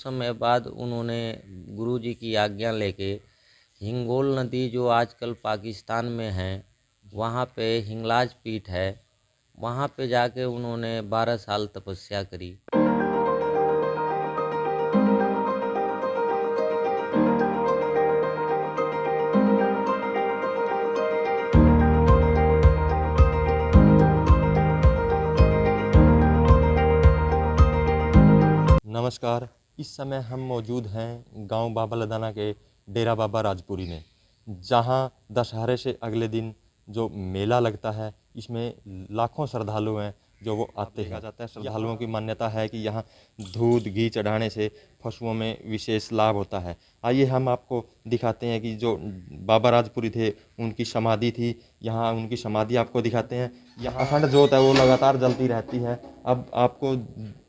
समय बाद उन्होंने गुरुजी की आज्ञा लेके हिंगोल नदी जो आजकल पाकिस्तान में है, वहाँ पे हिंगलाज पीठ है, वहाँ पे जाके उन्होंने 12 साल तपस्या करी। नमस्कार। इस समय हम मौजूद हैं गांव बाबा लदाना के डेरा बाबा राजपुरी में, जहां दशहरे से अगले दिन जो मेला लगता है, इसमें लाखों श्रद्धालु हैं जो वो आते हैं। जाता है, श्रद्धालुओं की मान्यता है कि यहाँ दूध घी चढ़ाने से पशुओं में विशेष लाभ होता है। आइए हम आपको दिखाते हैं कि जो बाबा राजपुरी थे उनकी समाधि थी, यहाँ उनकी समाधि आपको दिखाते हैं। यहाँ अखंड ज्योत है वो लगातार जलती रहती है। अब आपको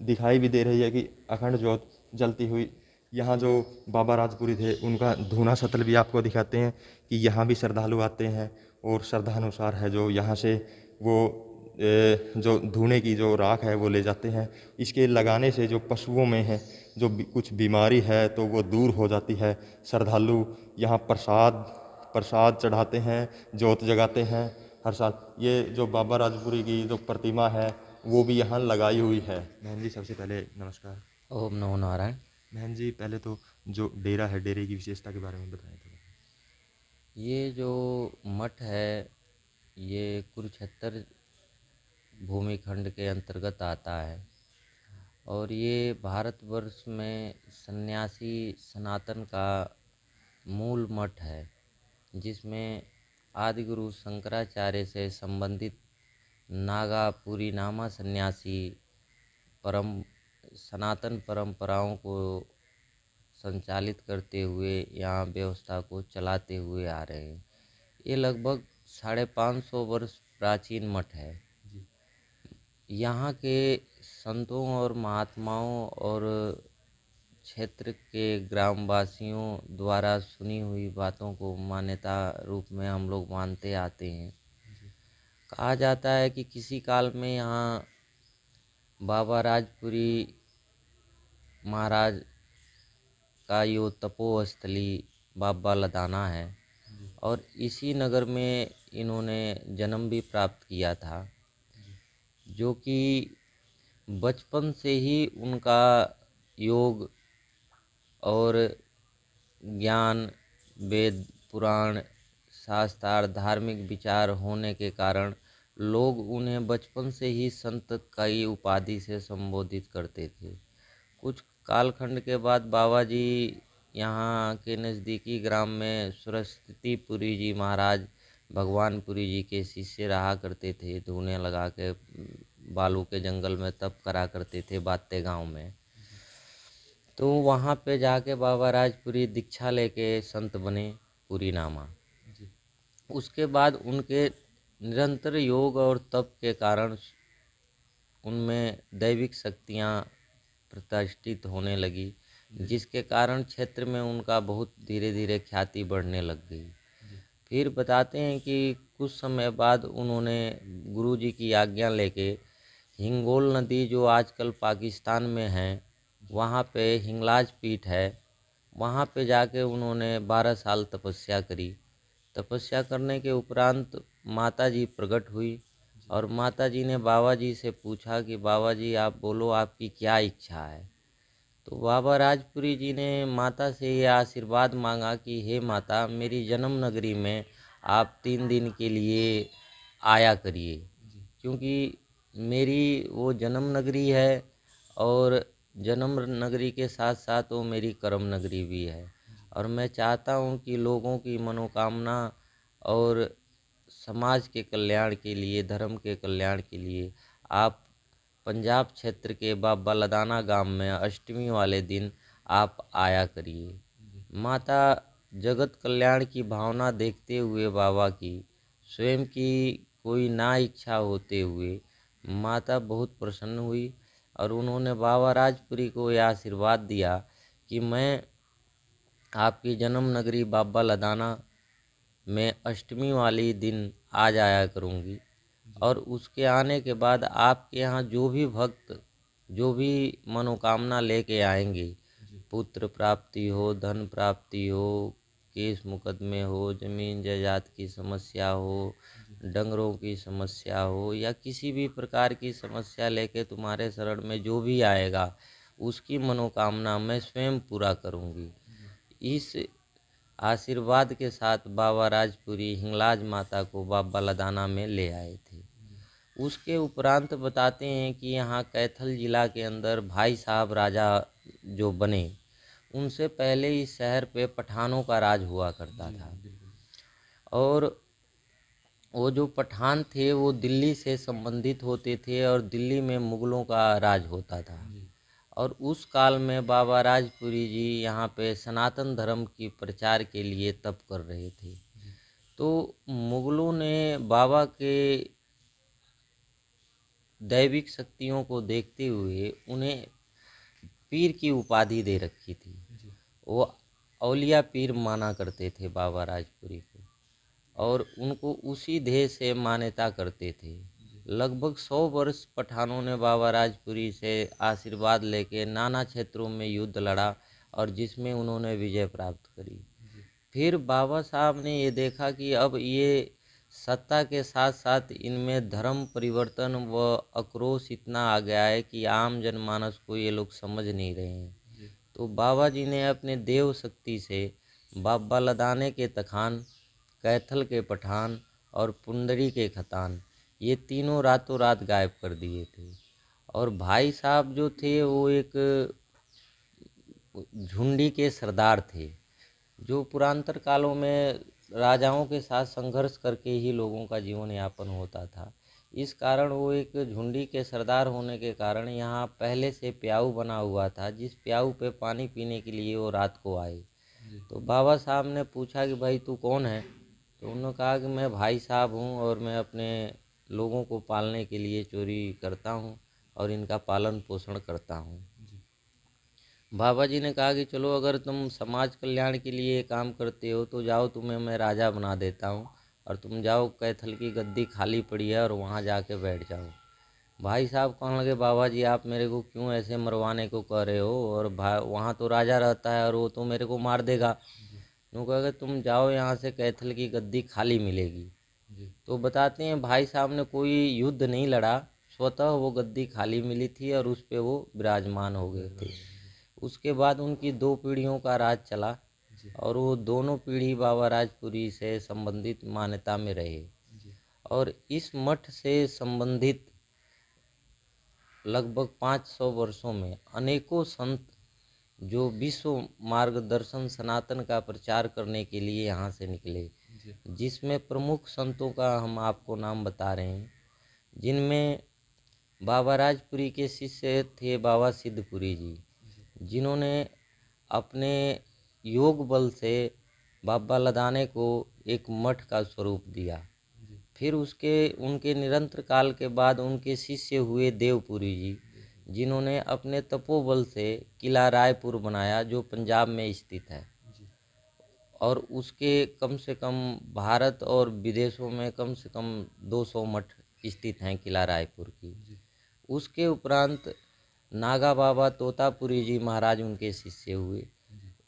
दिखाई भी दे रही है कि अखंड ज्योत जलती हुई। यहाँ जो बाबा राजपुरी थे उनका धूना सतल भी आपको दिखाते हैं कि यहाँ भी श्रद्धालु आते हैं और श्रद्धानुसार है जो यहाँ से वो जो धूने की जो राख है वो ले जाते हैं। इसके लगाने से जो पशुओं में है जो कुछ बीमारी है तो वो दूर हो जाती है। श्रद्धालु यहाँ प्रसाद चढ़ाते हैं, ज्योत जगाते हैं हर साल। ये जो बाबा राजपुरी की जो प्रतिमा है वो भी यहाँ लगाई हुई है। बहन जी, सबसे पहले नमस्कार। ओम नमो नारायण। बहन जी, पहले तो जो डेरा है, डेरे की विशेषता के बारे में बताएं थोड़ा। ये जो मठ है, ये कुरुक्षेत्र भूमिखंड के अंतर्गत आता है और ये भारतवर्ष में सन्यासी सनातन का मूल मठ है, जिसमें आदिगुरु शंकराचार्य से संबंधित नागापुरी नामा सन्यासी परम सनातन परंपराओं को संचालित करते हुए यहाँ व्यवस्था को चलाते हुए आ रहे हैं। ये लगभग 550 वर्ष प्राचीन मठ है। यहाँ के संतों और महात्माओं और क्षेत्र के ग्रामवासियों द्वारा सुनी हुई बातों को मान्यता रूप में हम लोग मानते आते हैं। कहा जाता है कि किसी काल में यहाँ बाबा राजपुरी महाराज का यो तपोस्थली बाबा लदाना है और इसी नगर में इन्होंने जन्म भी प्राप्त किया था, जो कि बचपन से ही उनका योग और ज्ञान, वेद पुराण शास्त्र धार्मिक विचार होने के कारण लोग उन्हें बचपन से ही संत की उपाधि से संबोधित करते थे। कुछ कालखंड के बाद बाबा जी यहाँ के नज़दीकी ग्राम में सरस्वतीपुरी जी महाराज भगवानपुरी जी के शिष्य रहा करते थे। धूने लगा के बालू के जंगल में तप करा करते थे बाते गांव में। तो वहाँ पे जाके बाबा राजपुरी दीक्षा लेके संत बने पुरी नामा। उसके बाद उनके निरंतर योग और तप के कारण उनमें दैविक शक्तियाँ प्रतिष्ठित होने लगी, जिसके कारण क्षेत्र में उनका बहुत धीरे धीरे ख्याति बढ़ने लग गई। फिर बताते हैं कि कुछ समय बाद उन्होंने गुरुजी की आज्ञा लेके हिंगोल नदी जो आजकल पाकिस्तान में है, वहाँ पे हिंगलाज पीठ है, वहाँ पे जाके उन्होंने 12 साल तपस्या करी। तपस्या करने के उपरांत माता जी प्रकट हुई और माता जी ने बाबा जी से पूछा कि बाबा जी आप बोलो, आपकी क्या इच्छा है। तो बाबा राजपुरी जी ने माता से ये आशीर्वाद मांगा कि हे माता, मेरी जन्म नगरी में आप 3 दिन के लिए आया करिए, क्योंकि मेरी वो जन्म नगरी है और जन्म नगरी के साथ साथ वो मेरी कर्म नगरी भी है। और मैं चाहता हूँ कि लोगों की मनोकामना और समाज के कल्याण के लिए, धर्म के कल्याण के लिए आप पंजाब क्षेत्र के बाबा लदाना गांव में अष्टमी वाले दिन आप आया करिए। माता जगत कल्याण की भावना देखते हुए बाबा की स्वयं की कोई ना इच्छा होते हुए माता बहुत प्रसन्न हुई और उन्होंने बाबा राजपुरी को यह आशीर्वाद दिया कि मैं आपकी जन्म नगरी बाबा लदाना में अष्टमी वाली दिन आ जाया करूँगी और उसके आने के बाद आपके यहाँ जो भी भक्त जो भी मनोकामना लेके आएंगे पुत्र प्राप्ति हो, धन प्राप्ति हो, केस मुकदमे हो, जमीन जायदाद की समस्या हो, डंगरों की समस्या हो, या किसी भी प्रकार की समस्या लेके तुम्हारे शरण में जो भी आएगा उसकी मनोकामना मैं स्वयं पूरा करूंगी। इस आशीर्वाद के साथ बाबा राजपुरी हिंगलाज माता को बाबा लदाना में ले आए थे। उसके उपरांत बताते हैं कि यहाँ कैथल जिला के अंदर भाई साहब राजा जो बने, उनसे पहले इस शहर पे पठानों का राज हुआ करता था। और वो जो पठान थे वो दिल्ली से संबंधित होते थे और दिल्ली में मुगलों का राज होता था। और उस काल में बाबा राजपुरी जी यहाँ पे सनातन धर्म की प्रचार के लिए तप कर रहे थे। तो मुगलों ने बाबा के दैविक शक्तियों को देखते हुए उन्हें पीर की उपाधि दे रखी थी। वो औलिया पीर माना करते थे बाबा राजपुरी को, और उनको उसी ध्येय से मान्यता करते थे। लगभग 100 वर्ष पठानों ने बाबा राजपुरी से आशीर्वाद लेके नाना क्षेत्रों में युद्ध लड़ा और जिसमें उन्होंने विजय प्राप्त करी। फिर बाबा साहब ने ये देखा कि अब ये सत्ता के साथ साथ इनमें धर्म परिवर्तन व आक्रोश इतना आ गया है कि आम जनमानस को ये लोग समझ नहीं रहे हैं। तो बाबा जी ने अपने देव शक्ति से बाबा लदाने के तखान, कैथल के पठान और पुंडरी के खतान, ये तीनों रातों रात गायब कर दिए थे। और भाई साहब जो थे वो एक झुंडी के सरदार थे, जो पुरांतर कालों में राजाओं के साथ संघर्ष करके ही लोगों का जीवन यापन होता था। इस कारण वो एक झुंडी के सरदार होने के कारण यहाँ पहले से प्याऊ बना हुआ था, जिस प्याऊ पे पानी पीने के लिए वो रात को आए। तो बाबा साहब ने पूछा कि भाई तू कौन है? तो उन्होंने कहा कि मैं भाई साहब हूँ और मैं अपने लोगों को पालने के लिए चोरी करता हूँ और इनका पालन पोषण करता हूँ। बाबा जी ने कहा कि चलो अगर तुम समाज कल्याण के लिए काम करते हो तो जाओ, तुम्हें मैं राजा बना देता हूँ और तुम जाओ, कैथल की गद्दी खाली पड़ी है और वहाँ जाके बैठ जाओ। भाई साहब कहने लगे बाबा जी आप मेरे को क्यों ऐसे मरवाने को कह रहे हो, और वहाँ तो राजा रहता है और वो तो मेरे को मार देगा। तो कहा तुम जाओ यहाँ से, कैथल की गद्दी खाली मिलेगी। तो बताते हैं भाई साहब ने कोई युद्ध नहीं लड़ा, स्वतः वो गद्दी खाली मिली थी और उस पे वो विराजमान हो गए थे। उसके बाद उनकी 2 पीढ़ियों का राज चला और वो दोनों पीढ़ी बाबा राजपुरी से संबंधित मान्यता में रहे। और इस मठ से संबंधित लगभग 500 वर्षों में अनेकों संत जो विश्व मार्गदर्शन सनातन का प्रचार करने के लिए यहाँ से निकले, जिसमें प्रमुख संतों का हम आपको नाम बता रहे हैं, जिनमें बाबा राजपुरी के शिष्य थे बाबा सिद्धपुरी जी, जिन्होंने अपने योग बल से बाबा लदाने को एक मठ का स्वरूप दिया। फिर उनके निरंतर काल के बाद उनके शिष्य हुए देवपुरी जी, जिन्होंने अपने तपोबल से किला रायपुर बनाया जो पंजाब में स्थित है। और उसके कम से कम भारत और विदेशों में कम से कम 200 मठ स्थित हैं किला रायपुर की। उसके उपरांत नागा बाबा तोतापुरी जी महाराज उनके शिष्य हुए,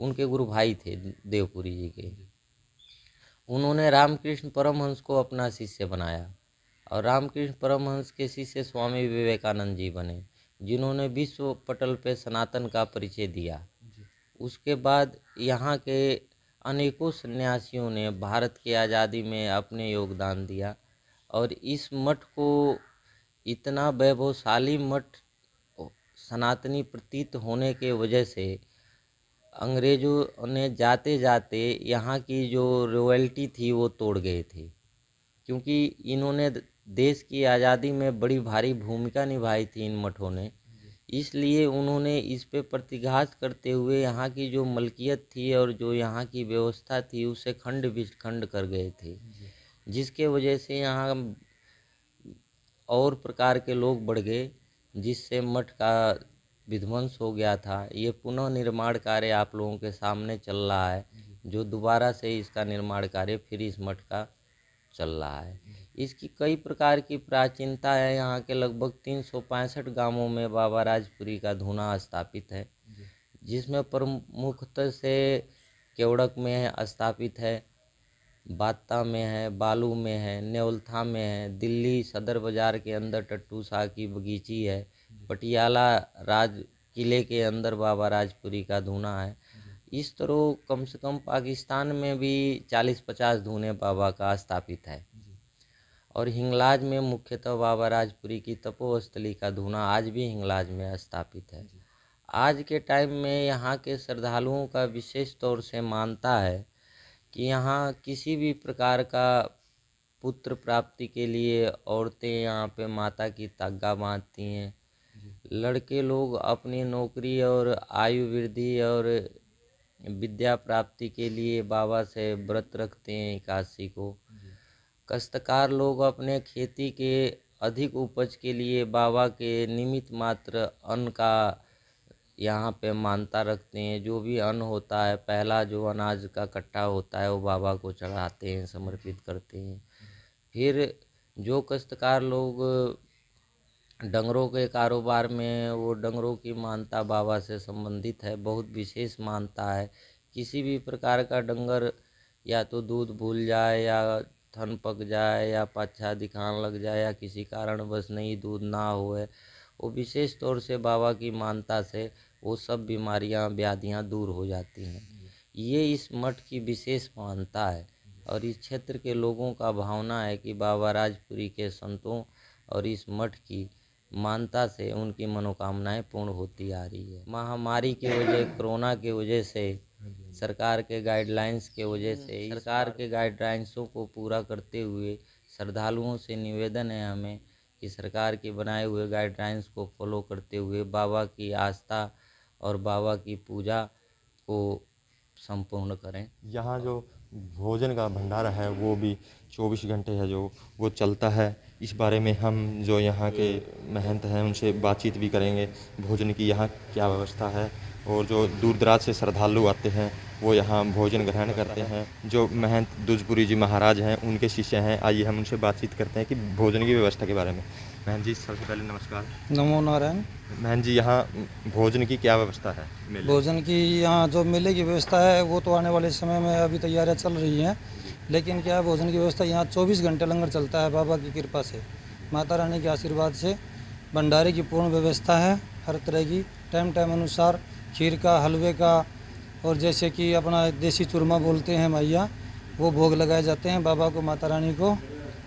उनके गुरु भाई थे देवपुरी जी के। उन्होंने रामकृष्ण परमहंस को अपना शिष्य बनाया और रामकृष्ण परमहंस के शिष्य स्वामी विवेकानंद जी बने, जिन्होंने विश्व पटल पे सनातन का परिचय दिया। उसके बाद यहाँ के अनेकों सन्यासियों ने भारत की आज़ादी में अपने योगदान दिया और इस मठ को इतना वैभवशाली मठ सनातनी प्रतीत होने के वजह से अंग्रेज़ों ने जाते जाते यहाँ की जो रॉयल्टी थी वो तोड़ गए थे, क्योंकि इन्होंने देश की आज़ादी में बड़ी भारी भूमिका निभाई थी इन मठों ने। इसलिए उन्होंने इस पे प्रतिघात करते हुए यहाँ की जो मलकियत थी और जो यहाँ की व्यवस्था थी उसे खंड विखंड कर गए थे, जिसके वजह से यहाँ और प्रकार के लोग बढ़ गए, जिससे मठ का विध्वंस हो गया था। ये पुनः निर्माण कार्य आप लोगों के सामने चल रहा है, जो दोबारा से इसका निर्माण कार्य फिर इस मठ का चल रहा है। इसकी कई प्रकार की प्राचीनता है। यहाँ के लगभग 365 गांवों में बाबा राजपुरी का धूना स्थापित है, जिसमें प्रमुखतः से केवड़क में स्थापित है, बात्ता में है, बालू में है, नेवलथा में है, दिल्ली सदर बाज़ार के अंदर टट्टू शाह की बगीची है, पटियाला राज किले के अंदर बाबा राजपुरी का धूना है। इस तरह कम से कम पाकिस्तान में भी 40-50 धूने बाबा का स्थापित है। और हिंगलाज में मुख्यतः बाबा राजपुरी की तपोस्थली का धूना आज भी हिंगलाज में स्थापित है। आज के टाइम में यहाँ के श्रद्धालुओं का विशेष तौर से मानता है कि यहाँ किसी भी प्रकार का पुत्र प्राप्ति के लिए औरतें यहाँ पे माता की ताग्गा बांधती हैं। लड़के लोग अपनी नौकरी और आयु वृद्धि और विद्या प्राप्ति के लिए बाबा से व्रत रखते हैं एकादशी को। काश्तकार लोग अपने खेती के अधिक उपज के लिए बाबा के निमित्त मात्र अन्न का यहाँ पे मानता रखते हैं। जो भी अन्न होता है, पहला जो अनाज का कट्टा होता है वो बाबा को चढ़ाते हैं, समर्पित करते हैं। फिर जो काश्तकार लोग डंगरों के कारोबार में, वो डंगरों की मानता बाबा से संबंधित है, बहुत विशेष मानता है। किसी भी प्रकार का डंगर या तो दूध भूल जाए या थन पक जाए या पाछा दिखाने लग जाए या किसी कारणवश नहीं दूध ना होए, वो विशेष तौर से बाबा की मानता से वो सब बीमारियां व्याधियां दूर हो जाती हैं। ये इस मठ की विशेष मान्यता है और इस क्षेत्र के लोगों का भावना है कि बाबा राजपुरी के संतों और इस मठ की मान्यता से उनकी मनोकामनाएं पूर्ण होती आ रही है। महामारी के वजह, कोरोना के वजह से, सरकार के गाइडलाइंस के वजह से, सरकार के गाइडलाइंसों को पूरा करते हुए श्रद्धालुओं से निवेदन है हमें कि सरकार के बनाए हुए गाइडलाइंस को फॉलो करते हुए बाबा की आस्था और बाबा की पूजा को संपूर्ण करें। यहाँ जो भोजन का भंडारा है वो भी 24 घंटे है जो वो चलता है। इस बारे में हम जो यहाँ के महंत हैं उनसे बातचीत भी करेंगे, भोजन की यहाँ क्या व्यवस्था है। और जो दूर दराज से श्रद्धालु आते हैं वो यहाँ भोजन ग्रहण करते हैं। जो महंत दुजपुरी जी महाराज हैं उनके शिष्य हैं, आइए हम उनसे बातचीत करते हैं कि भोजन की व्यवस्था के बारे में। महंत जी सबसे पहले नमस्कार। नमो नारायण। महंत जी यहाँ भोजन की क्या व्यवस्था है? भोजन की यहाँ जो मेले की व्यवस्था है वो तो आने वाले समय में अभी तैयारियां चल रही हैं, लेकिन क्या है भोजन की व्यवस्था यहाँ 24 घंटे लंगर चलता है। बाबा की कृपा से, माता रानी के आशीर्वाद से भंडारे की पूर्ण व्यवस्था है। हर तरह की टाइम अनुसार खीर का, हलवे का और जैसे कि अपना देसी चूरमा बोलते हैं मैया, वो भोग लगाए जाते हैं बाबा को, माता रानी को,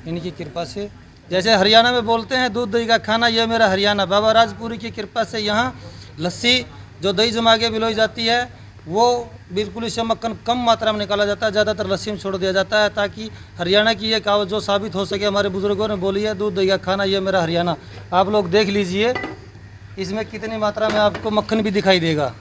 इनकी कृपा से। जैसे हरियाणा में बोलते हैं दूध दही का खाना, यह मेरा हरियाणा। बाबा राजपुरी की कृपा से यहाँ लस्सी जो दही जमा के बिलोई जाती है वो बिल्कुल इससे मक्खन कम मात्रा में निकाला जाता है, ज़्यादातर लस्सी में छोड़ दिया जाता है ताकि हरियाणा की ये कहावत जो साबित हो सके। हमारे बुजुर्गों ने बोली है दूध दही का खाना ये मेरा हरियाणा। आप लोग देख लीजिए इसमें कितनी मात्रा में आपको मक्खन भी दिखाई देगा।